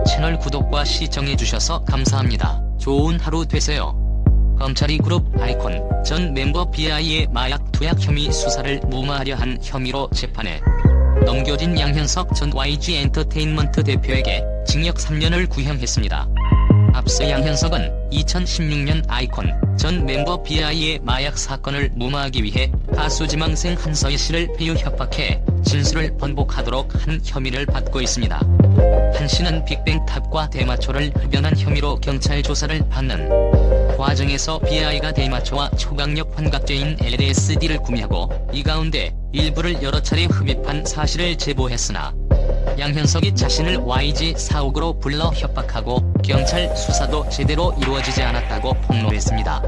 채널 구독과 시청해주셔서 감사합니다. 좋은 하루 되세요. 검찰이 그룹 아이콘 전 멤버 BI의 마약 투약 혐의 수사를 무마하려 한 혐의로 재판에 넘겨진 양현석 전 YG 엔터테인먼트 대표에게 징역 3년을 구형했습니다. 앞서 양현석은 2016년 아이콘 전 멤버 BI의 마약 사건을 무마하기 위해 가수 지망생 한서희 씨를 폐유 협박해 진술을 번복하도록 한 혐의를 받고 있습니다. 한 씨는 빅뱅탑과 대마초를 흡연한 혐의로 경찰 조사를 받는 과정에서 BI가 대마초와 초강력 환각제인 LSD를 구매하고 이 가운데 일부를 여러 차례 흡입한 사실을 제보했으나 양현석이 자신을 YG 사옥으로 불러 협박하고 경찰 수사도 제대로 이루어지지 않았다고 폭로했습니다.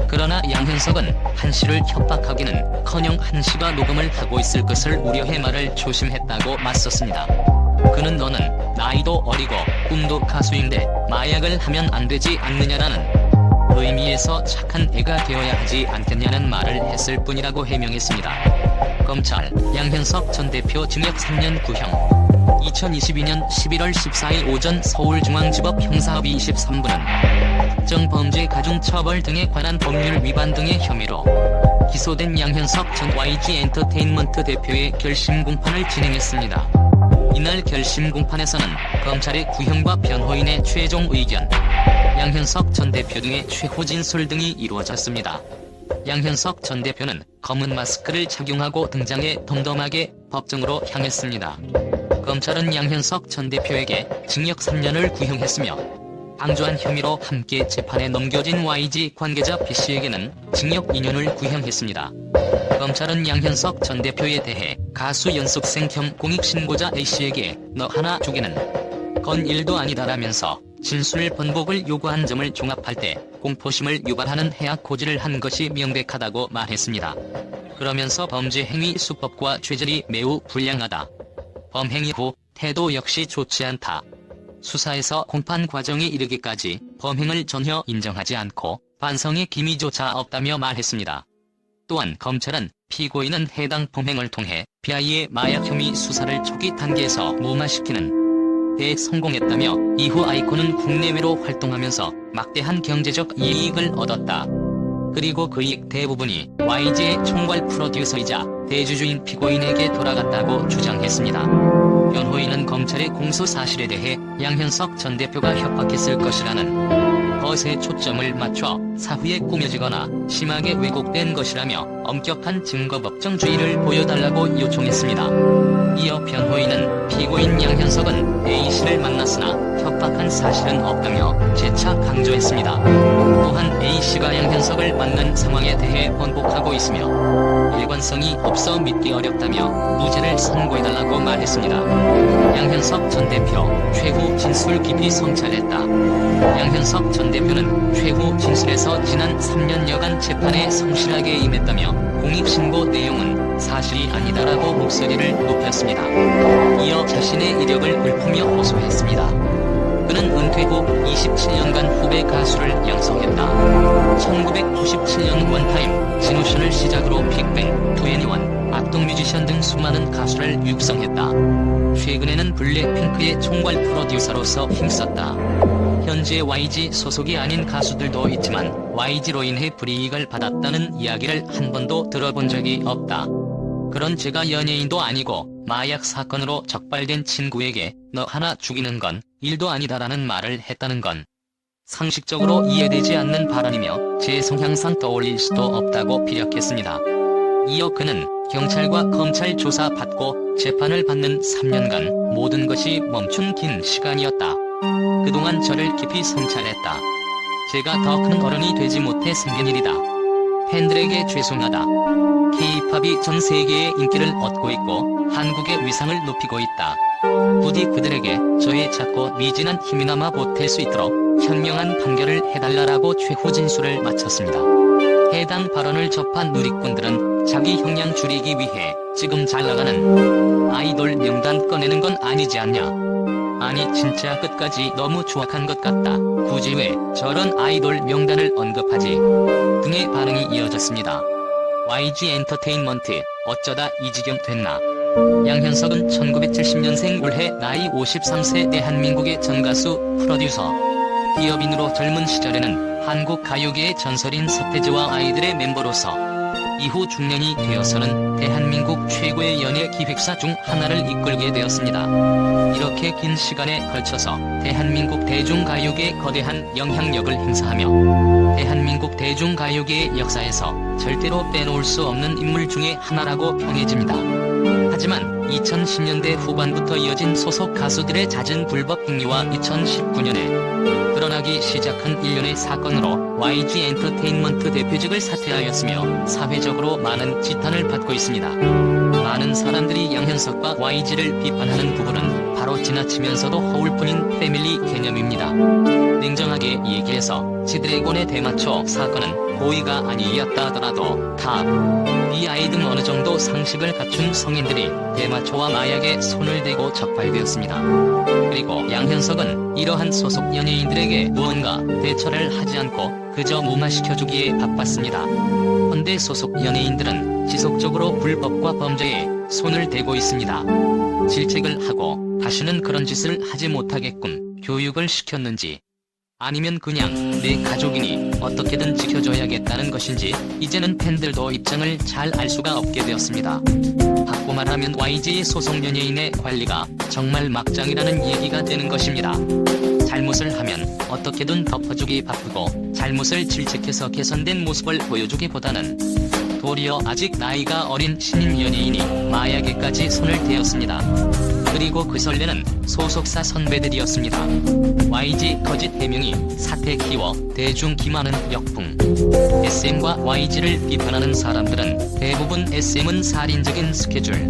그러나 양현석은 한 씨를 협박하기는커녕 한 씨가 녹음을 하고 있을 것을 우려해 말을 조심했다고 맞섰습니다. 그는 너는 나이도 어리고 꿈도 가수인데 마약을 하면 안 되지 않느냐라는 의미에서 착한 애가 되어야 하지 않겠냐는 말을 했을 뿐이라고 해명했습니다. 검찰 양현석 전 대표 징역 3년 구형. 2022년 11월 14일 오전 서울중앙지법 형사합의 23부는 특정 범죄 가중처벌 등에 관한 법률 위반 등의 혐의로 기소된 양현석 전 YG 엔터테인먼트 대표의 결심 공판을 진행했습니다. 이날 결심 공판에서는 검찰의 구형과 변호인의 최종 의견, 양현석 전 대표 등의 최후 진술 등이 이루어졌습니다. 양현석 전 대표는 검은 마스크를 착용하고 등장해 덤덤하게 법정으로 향했습니다. 검찰은 양현석 전 대표에게 징역 3년을 구형했으며 방조한 혐의로 함께 재판에 넘겨진 YG 관계자 B씨에게는 징역 2년을 구형했습니다. 검찰은 양현석 전 대표에 대해 가수 연습생 겸 공익신고자 A씨에게 너 하나 죽이는 건 일도 아니다라면서 진술 번복을 요구한 점을 종합할 때 공포심을 유발하는 해악 고지를 한 것이 명백하다고 말했습니다. 그러면서 범죄 행위 수법과 죄질이 매우 불량하다. 범행이 후 태도 역시 좋지 않다. 수사에서 공판 과정에 이르기까지 범행을 전혀 인정하지 않고 반성의 기미조차 없다며 말했습니다. 또한 검찰은 피고인은 해당 범행을 통해 BI의 마약 혐의 수사를 초기 단계에서 무마시키는 데 성공했다며 이후 아이콘은 국내외로 활동하면서 막대한 경제적 이익을 얻었다. 그리고 그 이익 대부분이 YG의 총괄 프로듀서이자 대주주인 피고인에게 돌아갔다고 주장했습니다. 변호인은 검찰의 공소 사실에 대해 양현석 전 대표가 협박했을 것이라는 것에 초점을 맞춰 사후에 꾸며지거나 심하게 왜곡된 것이라며 엄격한 증거 법정주의를 보여달라고 요청했습니다. 이어 변호인은 피고인 양현석은 A씨를 만났으나 협박한 사실은 없다며 재차 강조했습니다. 또한 A씨가 양현석을 만난 상황에 대해 번복하고 있으며 일관성이 없어 믿기 어렵다며 무죄를 선고해달라고 말했습니다. 양현석 전 대표 최후 진술 기피 성찰했다. 양현석 전 대표는 최후 진술에서 지난 3년여간 재판에 성실하게 임했다며 공익신고 내용은 사실이 아니다라고 목소리를 높였습니다. 이어 자신의 이력을 읊으며 호소했습니다. 그는 은퇴 후 27년간 후배 가수를 양성했다. 1997년 원타임, 진오션을 시작으로 빅뱅, 2NE1, 악동뮤지션 등 수많은 가수를 육성했다. 최근에는 블랙핑크의 총괄 프로듀서로서 힘썼다. 현재 YG 소속이 아닌 가수들도 있지만 YG로 인해 불이익을 받았다는 이야기를 한 번도 들어본 적이 없다. 그런 제가 연예인도 아니고 마약 사건으로 적발된 친구에게 너 하나 죽이는 건 일도 아니다라는 말을 했다는 건 상식적으로 이해되지 않는 발언이며 제 성향상 떠올릴 수도 없다고 피력했습니다. 이어 그는 경찰과 검찰 조사 받고 재판을 받는 3년간 모든 것이 멈춘 긴 시간이었다. 그동안 저를 깊이 성찰했다. 제가 더 큰 어른이 되지 못해 생긴 일이다. 팬들에게 죄송하다. K-팝이 전 세계의 인기를 얻고 있고 한국의 위상을 높이고 있다. 부디 그들에게 저의 작고 미진한 힘이나마 보탤 수 있도록 현명한 판결을 해달라고 최후 진술을 마쳤습니다. 해당 발언을 접한 누리꾼들은 자기 형량 줄이기 위해 지금 잘나가는 아이돌 명단 꺼내는 건 아니지 않냐. 아니 진짜 끝까지 너무 추악한 것 같다. 굳이 왜 저런 아이돌 명단을 언급하지? 등의 반응이 이어졌습니다. YG 엔터테인먼트 어쩌다 이 지경 됐나. 양현석은 1970년생 올해 나이 53세 대한민국의 전가수, 프로듀서, 기업인으로 젊은 시절에는 한국 가요계의 전설인 서태지와 아이들의 멤버로서 이후 중년이 되어서는 대한민국 최고의 연예 기획사 중 하나를 이끌게 되었습니다. 이렇게 긴 시간에 걸쳐서 대한민국 대중가요계에 거대한 영향력을 행사하며 대한민국 대중가요계의 역사에서 절대로 빼놓을 수 없는 인물 중에 하나라고 평해집니다. 하지만 2010년대 후반부터 이어진 소속 가수들의 잦은 불법 행위와 2019년에 드러나기 시작한 일련의 사건으로 YG 엔터테인먼트 대표직을 사퇴하였으며 사회적으로 많은 지탄을 받고 있습니다. 많은 사람들이 양현석과 YG를 비판하는 부분은 바로 지나치면서도 허울뿐인 패밀리 개념입니다. 냉정하게 얘기해서 지드래곤의 대마초 사건은 고의가 아니었다 하더라도 탑, B.I 등 어느 정도 상식을 갖춘 성인들이 대마초와 마약에 손을 대고 적발되었습니다. 그리고 양현석은 이러한 소속 연예인들에게 무언가 대처를 하지 않고 그저 무마시켜주기에 바빴습니다. 헌데 소속 연예인들은 지속적으로 불법과 범죄에 손을 대고 있습니다. 질책을 하고 다시는 그런 짓을 하지 못하게끔 교육을 시켰는지, 아니면 그냥 내 가족이니 어떻게든 지켜줘야겠다는 것인지 이제는 팬들도 입장을 잘 알 수가 없게 되었습니다. 바꿔 말하면 YG의 소속 연예인의 관리가 정말 막장이라는 얘기가 되는 것입니다. 잘못을 하면 어떻게든 덮어주기 바쁘고 잘못을 질책해서 개선된 모습을 보여주기보다는 도리어 아직 나이가 어린 신인 연예인이 마약에까지 손을 대었습니다. 그리고 그 설레는 소속사 선배들이었습니다. YG 거짓 해명이 사태 키워 대중 기만은 역풍. SM과 YG를 비판하는 사람들은 대부분 SM은 살인적인 스케줄,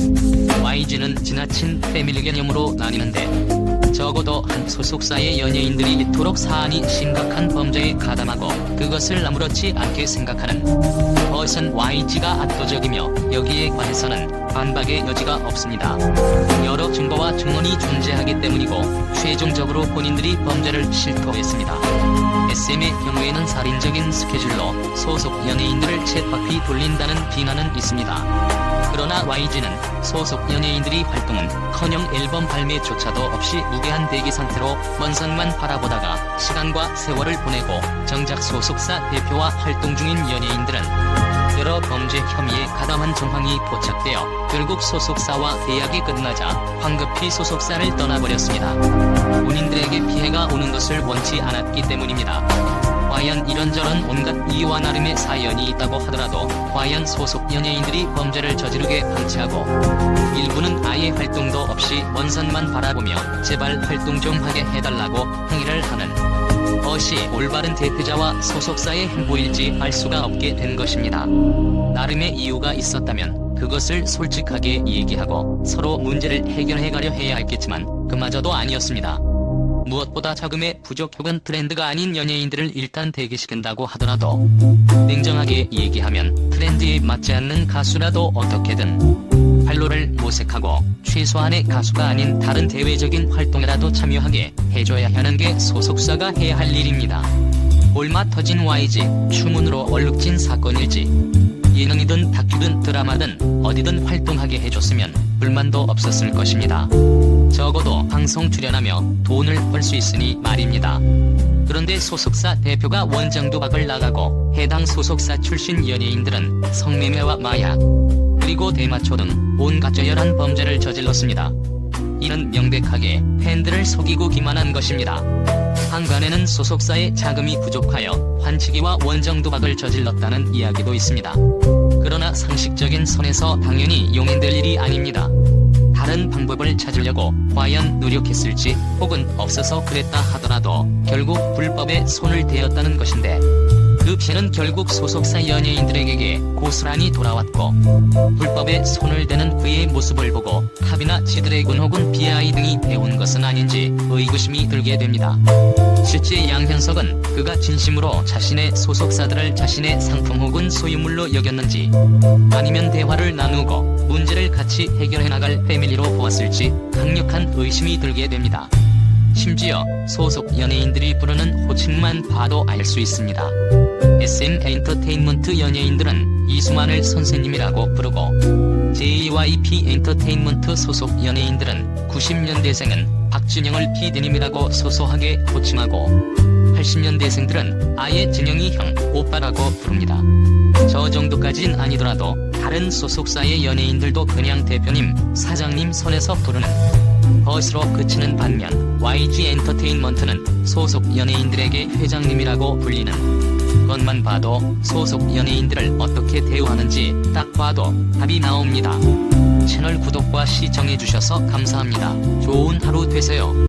YG는 지나친 패밀리 개념으로 나뉘는데, 적어도 한 소속사의 연예인들이 이토록 사안이 심각한 범죄에 가담하고 그것을 아무렇지 않게 생각하는 것은 YG가 압도적이며 여기에 관해서는 반박의 여지가 없습니다. 여러 증거와 증언이 존재하기 때문이고 최종적으로 본인들이 범죄를 실토했습니다. SM의 경우에는 살인적인 스케줄로 소속 연예인들을 쳇바퀴 돌린다는 비난은 있습니다. 그러나 YG는 소속 연예인들이 활동은커녕 앨범 발매조차도 없이 무계한 대기 상태로 먼 산만 바라보다가 시간과 세월을 보내고 정작 소속사 대표와 활동 중인 연예인들은 여러 범죄 혐의에 가담한 정황이 포착되어 결국 소속사와 계약이 끝나자 황급히 소속사를 떠나버렸습니다. 본인들에게 피해가 오는 것을 원치 않았기 때문입니다. 과연 이런저런 온갖 이와 나름의 사연이 있다고 하더라도 과연 소속 연예인들이 범죄를 저지르게 방치하고 일부는 아예 활동도 없이 먼 산만 바라보며 제발 활동 좀 하게 해달라고 행위를 하는 것이 올바른 대표자와 소속사의 행보일지 알 수가 없게 된 것입니다. 나름의 이유가 있었다면 그것을 솔직하게 얘기하고 서로 문제를 해결해가려 해야 했겠지만 그마저도 아니었습니다. 무엇보다 자금의 부족 혹은 트렌드가 아닌 연예인들을 일단 대기시킨다고 하더라도 냉정하게 얘기하면 트렌드에 맞지 않는 가수라도 어떻게든 활로를 모색하고 최소한의 가수가 아닌 다른 대외적인 활동에라도 참여하게 해줘야 하는 게 소속사가 해야 할 일입니다. 볼맛 터진 YG 추문으로 얼룩진 사건일지, 예능이든 다큐든 드라마든 어디든 활동하게 해줬으면 불만도 없었을 것입니다. 적어도 방송 출연하며 돈을 벌 수 있으니 말입니다. 그런데 소속사 대표가 원정 도박을 나가고 해당 소속사 출신 연예인들은 성매매와 마약, 그리고 대마초 등 온갖 저열한 범죄를 저질렀습니다. 이는 명백하게 팬들을 속이고 기만한 것입니다. 한간에는 소속사의 자금이 부족하여 환치기와 원정 도박을 저질렀다는 이야기도 있습니다. 그러나 상식적인 선에서 당연히 용인될 일이 아닙니다. 다른 방법을 찾으려고 과연 노력했을지 혹은 없어서 그랬다 하더라도 결국 불법에 손을 대었다는 것인데, 그 피해는 결국 소속사 연예인들에게 고스란히 돌아왔고 불법에 손을 대는 그의 모습을 보고 탑이나 지드래곤 혹은 B.I 등이 배운 것은 아닌지 의구심이 들게 됩니다. 실제 양현석은 그가 진심으로 자신의 소속사들을 자신의 상품 혹은 소유물로 여겼는지, 아니면 대화를 나누고 문제를 같이 해결해 나갈 패밀리로 보았을지 강력한 의심이 들게 됩니다. 심지어 소속 연예인들이 부르는 호칭만 봐도 알 수 있습니다. SM 엔터테인먼트 연예인들은 이수만을 선생님이라고 부르고 JYP 엔터테인먼트 소속 연예인들은 90년대생은 박진영을 PD님이라고 소소하게 호칭하고 80년대생들은 아예 진영이 형, 오빠라고 부릅니다. 저 정도까진 아니더라도 다른 소속사의 연예인들도 그냥 대표님, 사장님 선에서 부르는 것으로 그치는 반면 YG 엔터테인먼트는 소속 연예인들에게 회장님이라고 불리는 것만 봐도 소속 연예인들을 어떻게 대우하는지 딱 봐도 답이 나옵니다. 채널 구독과 시청해주셔서 감사합니다. 좋은 하루 되세요.